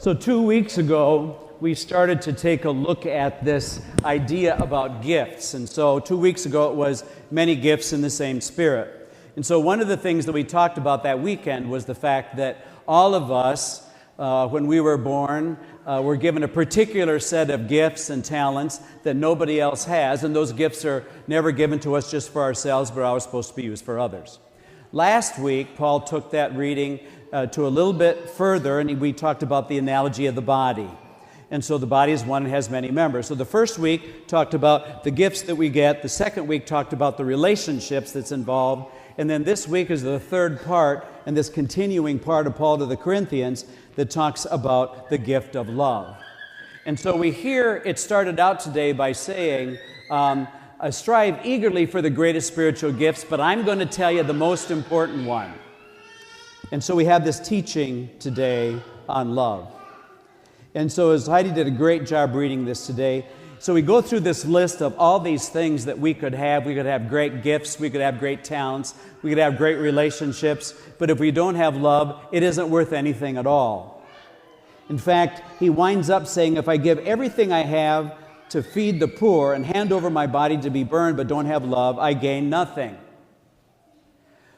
So 2 weeks ago, we started to take a look at this idea about gifts. And so 2 weeks ago, it was many gifts in the same spirit. And so one of the things that we talked about that weekend was the fact that all of us, when we were born, were given a particular set of gifts and talents that nobody else has. And those gifts are never given to us just for ourselves, but are always supposed to be used for others. Last week, Paul took that reading to a little bit further, and we talked about the analogy of the body. And so the body is one and has many members. So the first week talked about the gifts that we get. The second week talked about the relationships that's involved. And then this week is the third part, and this continuing part of Paul to the Corinthians that talks about the gift of love. And so we hear it started out today by saying, strive eagerly for the greatest spiritual gifts, but I'm going to tell you the most important one. And so we have this teaching today on love. And so as Heidi did a great job reading this today, so we go through this list of all these things that we could have. We could have great gifts, we could have great talents, we could have great relationships, but if we don't have love, it isn't worth anything at all. In fact, he winds up saying, if I give everything I have to feed the poor and hand over my body to be burned but don't have love, I gain nothing.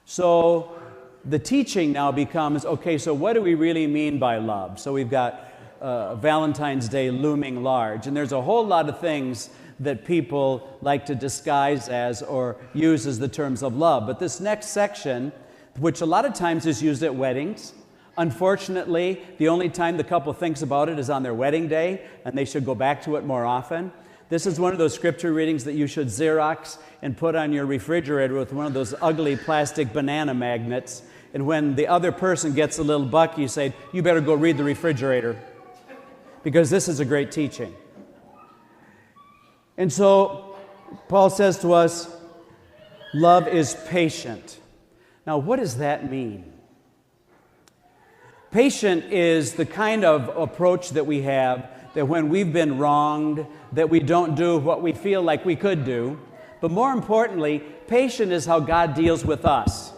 So the teaching now becomes, okay, so what do we really mean by love? So we've got Valentine's Day looming large, and there's a whole lot of things that people like to disguise as or use as the terms of love. But this next section, which a lot of times is used at weddings, unfortunately, the only time the couple thinks about it is on their wedding day, and they should go back to it more often. This is one of those scripture readings that you should Xerox and put on your refrigerator with one of those ugly plastic banana magnets. And when the other person gets a little buck, you say, you better go read the refrigerator, because this is a great teaching. And so Paul says to us, love is patient. Now, what does that mean? Patient is the kind of approach that we have that when we've been wronged, that we don't do what we feel like we could do. But more importantly, patient is how God deals with us.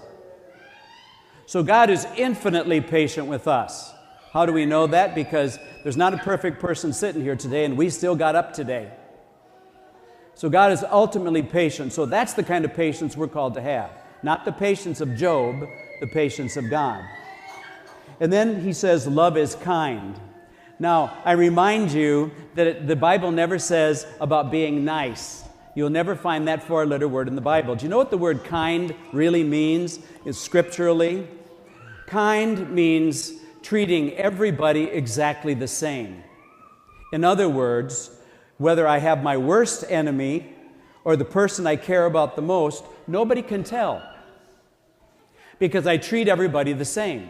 So God is infinitely patient with us. How do we know that? Because there's not a perfect person sitting here today, and we still got up today. So God is ultimately patient. So that's the kind of patience we're called to have. Not the patience of Job, the patience of God. And then he says, love is kind. Now, I remind you that the Bible never says about being nice. You'll never find that four-letter word in the Bible. Do you know what the word kind really means? Is scripturally? Kind means treating everybody exactly the same. In other words, whether I have my worst enemy or the person I care about the most, nobody can tell, because I treat everybody the same.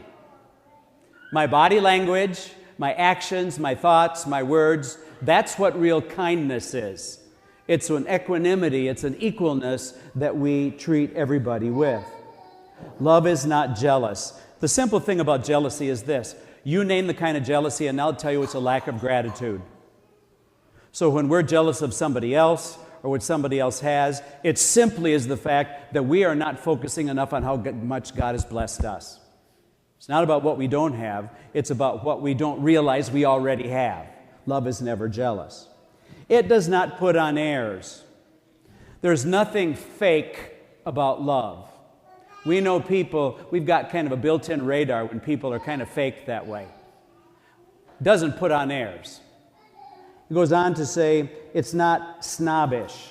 My body language, my actions, my thoughts, my words, that's what real kindness is. It's an equanimity, it's an equalness that we treat everybody with. Love is not jealous. The simple thing about jealousy is this. You name the kind of jealousy, and I'll tell you it's a lack of gratitude. So when we're jealous of somebody else or what somebody else has, it simply is the fact that we are not focusing enough on how much God has blessed us. It's not about what we don't have. It's about what we don't realize we already have. Love is never jealous. It does not put on airs. There's nothing fake about love. We know people, we've got kind of a built-in radar when people are kind of fake that way. Doesn't put on airs. He goes on to say, it's not snobbish.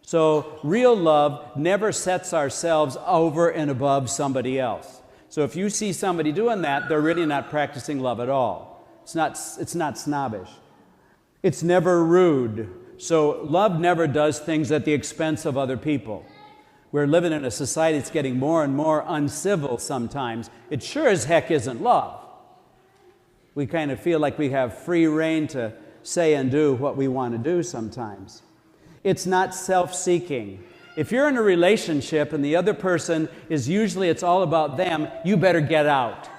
So real love never sets ourselves over and above somebody else. So if you see somebody doing that, they're really not practicing love at all. It's not snobbish. It's never rude. So love never does things at the expense of other people. We're living in a society that's getting more and more uncivil sometimes. It sure as heck isn't love. We kind of feel like we have free rein to say and do what we want to do sometimes. It's not self-seeking. If you're in a relationship and the other person is usually it's all about them, you better get out.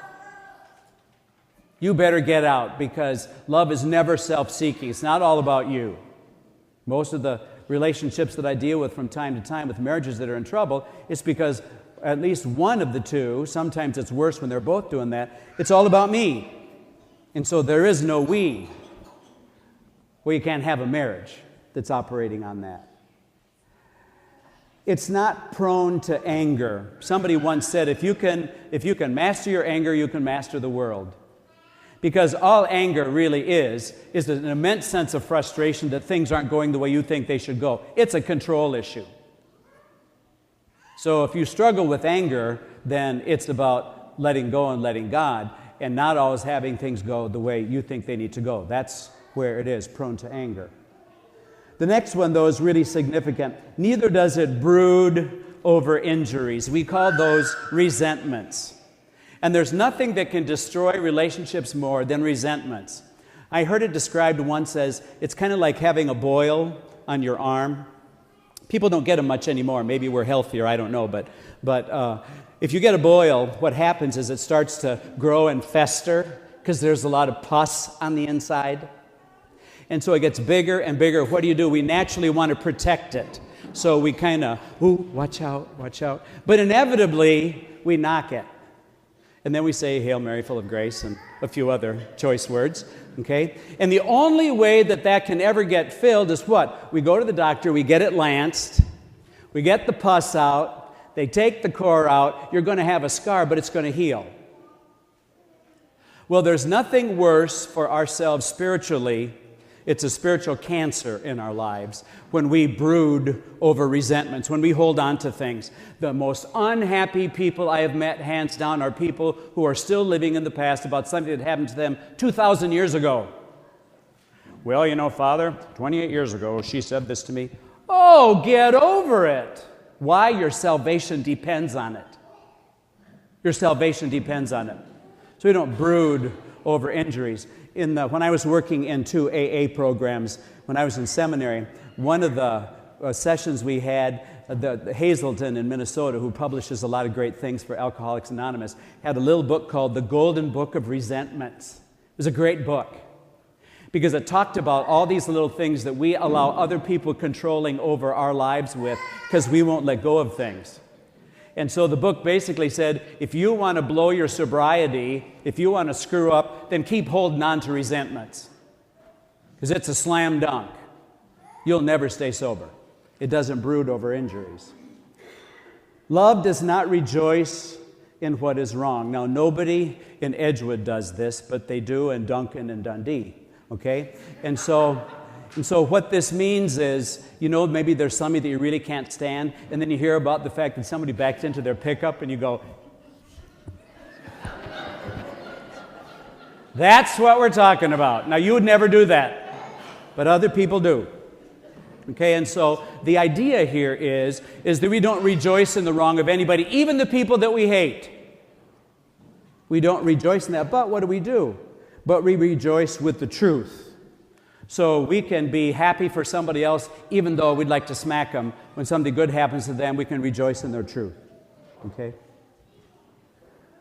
You better get out, because love is never self-seeking. It's not all about you. Most of the relationships that I deal with from time to time with marriages that are in trouble, it's because at least one of the two, sometimes it's worse when they're both doing that, it's all about me. And so there is no we. Well, you can't have a marriage that's operating on that. It's not prone to anger. Somebody once said, if you can master your anger, you can master the world. Because all anger really is an immense sense of frustration that things aren't going the way you think they should go. It's a control issue. So if you struggle with anger, then it's about letting go and letting God, and not always having things go the way you think they need to go. That's where it is, prone to anger. The next one, though, is really significant. Neither does it brood over injuries. We call those resentments. And there's nothing that can destroy relationships more than resentments. I heard it described once as it's kind of like having a boil on your arm. People don't get them much anymore. Maybe we're healthier, I don't know. But if you get a boil, what happens is it starts to grow and fester because there's a lot of pus on the inside. And so it gets bigger and bigger. What do? We naturally want to protect it. So we kind of, watch out, watch out. But inevitably, we knock it. And then we say, Hail Mary, full of grace, and a few other choice words, okay? And the only way that can ever get filled is what? We go to the doctor, we get it lanced, we get the pus out, they take the core out, you're going to have a scar, but it's going to heal. Well, there's nothing worse for ourselves spiritually. It's a spiritual cancer in our lives when we brood over resentments, when we hold on to things. The most unhappy people I have met, hands down, are people who are still living in the past about something that happened to them 2,000 years ago. Well, Father, 28 years ago, she said this to me. Oh, get over it. Why? Your salvation depends on it. Your salvation depends on it. So we don't brood over injuries. When I was working in 2 AA programs, when I was in seminary, one of the sessions we had, the Hazelton in Minnesota, who publishes a lot of great things for Alcoholics Anonymous, had a little book called The Golden Book of Resentments. It was a great book because it talked about all these little things that we allow other people controlling over our lives with because we won't let go of things. And so the book basically said, if you want to blow your sobriety, if you want to screw up, then keep holding on to resentments. Because it's a slam dunk. You'll never stay sober. It doesn't brood over injuries. Love does not rejoice in what is wrong. Now, nobody in Edgewood does this, but they do in Duncan and Dundee. Okay? And so what this means is, maybe there's somebody that you really can't stand, and then you hear about the fact that somebody backed into their pickup, and you go, that's what we're talking about. Now, you would never do that, but other people do. Okay, and so the idea here is that we don't rejoice in the wrong of anybody, even the people that we hate. We don't rejoice in that, but what do? But we rejoice with the truth. So we can be happy for somebody else, even though we'd like to smack them. When something good happens to them, we can rejoice in their truth. Okay?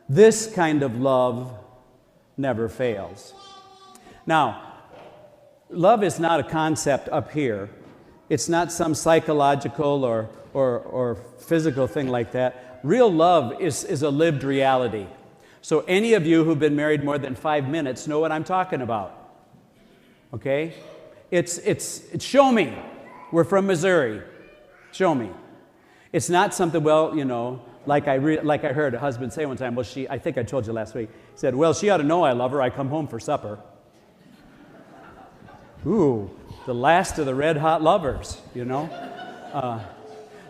This kind of love never fails. Now, love is not a concept up here. It's not some psychological or physical thing like that. Real love is a lived reality. So any of you who've been married more than 5 minutes know what I'm talking about. Okay? It's show me. We're from Missouri. Show me. It's not something, like I heard a husband say one time, I think I told you last week, he said, well, she ought to know I love her. I come home for supper. Ooh, the last of the red hot lovers,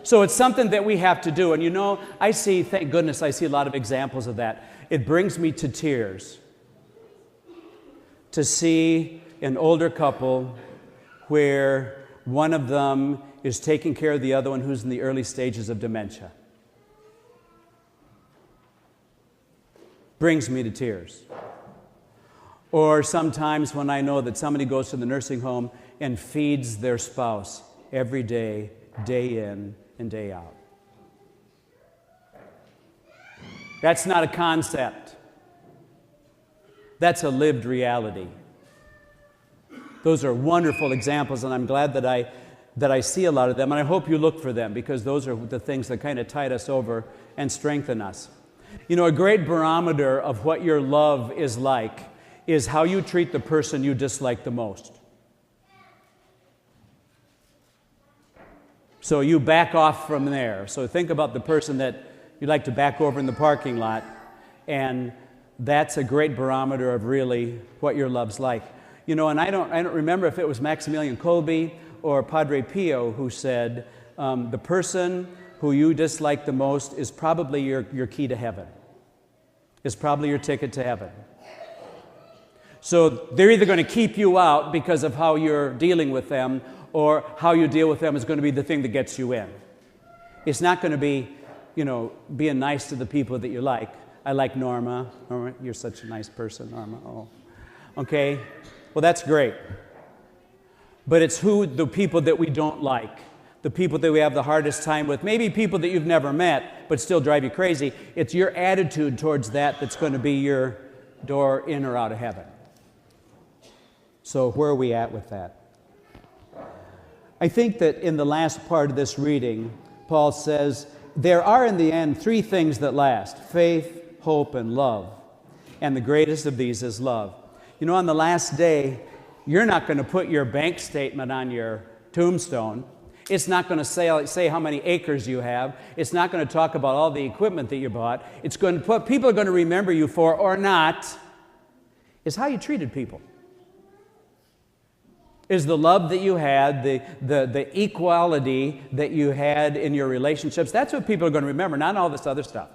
So it's something that we have to do. And thank goodness, I see a lot of examples of that. It brings me to tears to see an older couple where one of them is taking care of the other one who's in the early stages of dementia. Brings me to tears. Or sometimes when I know that somebody goes to the nursing home and feeds their spouse every day, day in and day out. That's not a concept. That's a lived reality. Those are wonderful examples, and I'm glad that I see a lot of them, and I hope you look for them, because those are the things that kind of tide us over and strengthen us. A great barometer of what your love is like is how you treat the person you dislike the most. So you back off from there. So think about the person that you like to back over in the parking lot, and that's a great barometer of really what your love's like. You know, and I don't remember if it was Maximilian Kolbe or Padre Pio who said, the person who you dislike the most is probably your key to heaven. Is probably your ticket to heaven. So they're either going to keep you out because of how you're dealing with them, or how you deal with them is going to be the thing that gets you in. It's not going to be, being nice to the people that you like. I like Norma. Norma, you're such a nice person, Norma. Oh, okay. Well, that's great. But it's the people that we don't like, the people that we have the hardest time with, maybe people that you've never met but still drive you crazy. It's your attitude towards that's going to be your door in or out of heaven. So where are we at with that? I think that in the last part of this reading, Paul says, there are in the end three things that last: faith, hope, and love. And the greatest of these is love. You know, on the last day, you're not going to put your bank statement on your tombstone. It's not going to say how many acres you have. It's not going to talk about all the equipment that you bought. It's going to people are going to remember you for, or not, is how you treated people. Is the love that you had, the equality that you had in your relationships. That's what people are going to remember, not all this other stuff.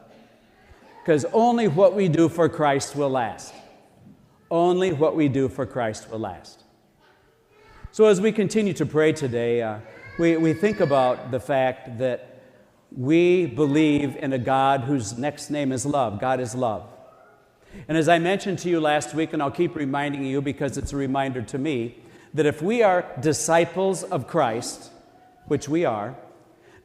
Because only what we do for Christ will last. Only what we do for Christ will last. So as we continue to pray today, we think about the fact that we believe in a God whose next name is love. God is love. And as I mentioned to you last week, and I'll keep reminding you because it's a reminder to me, that if we are disciples of Christ, which we are,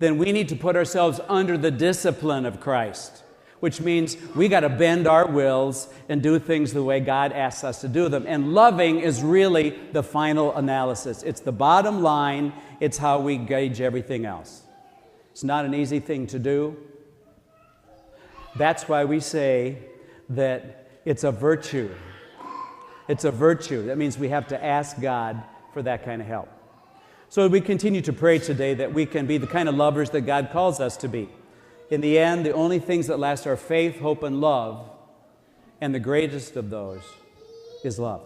then we need to put ourselves under the discipline of Christ, which means we got to bend our wills and do things the way God asks us to do them. And loving is really the final analysis. It's the bottom line. It's how we gauge everything else. It's not an easy thing to do. That's why we say that it's a virtue. It's a virtue. That means we have to ask God for that kind of help. So we continue to pray today that we can be the kind of lovers that God calls us to be. In the end, the only things that last are faith, hope, and love. And the greatest of those is love.